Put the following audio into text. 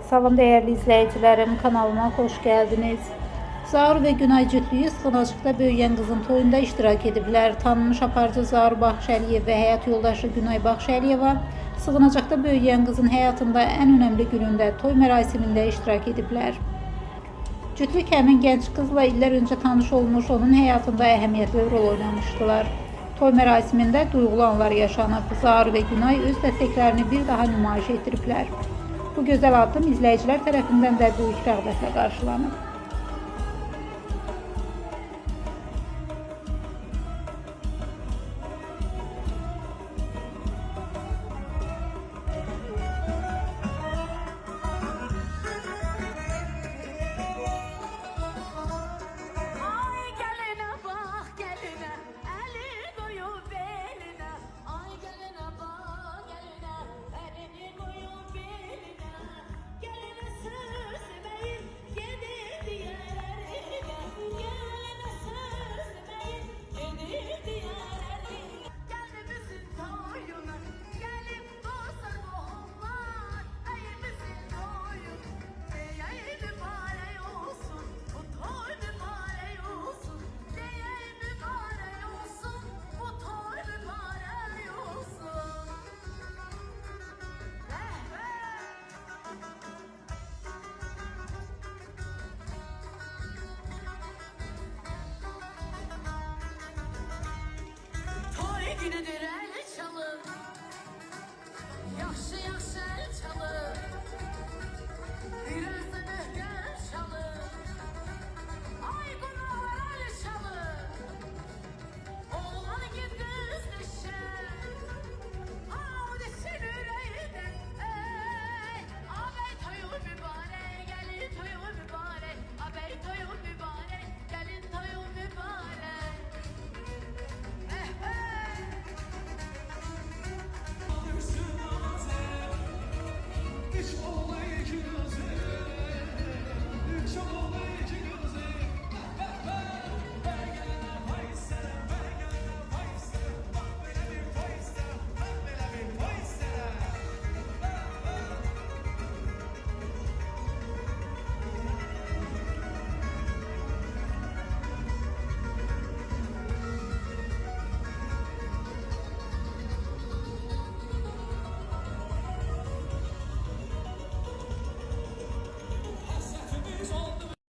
Salam değerli izleyicilerim, kanalıma hoş geldiniz. Zaur ve Günay cütlüyü Sığınacıqda böyüyen qızın toyunda iştirak ediblər. Tanınmış aparıcı Zaur Baxşəliyev ve həyat yoldaşı Günay Baxşəliyeva Sığınacıqda böyüyen qızın həyatında en önemli günündə toy mərasimində iştirak ediblər. Cütlük həmin genç qızla illər öncə tanış olmuş, onun həyatında əhəmiyyətli rol oynamışdılar. Toy mərasimində duyğulu anlar yaşanıb. Zaur ve Günay öz dəstəklərini bir daha nümayiş etdiriblər. Bu gözəl addım izləyicilər tərəfindən də böyük rəğbətlə qarşılanıb.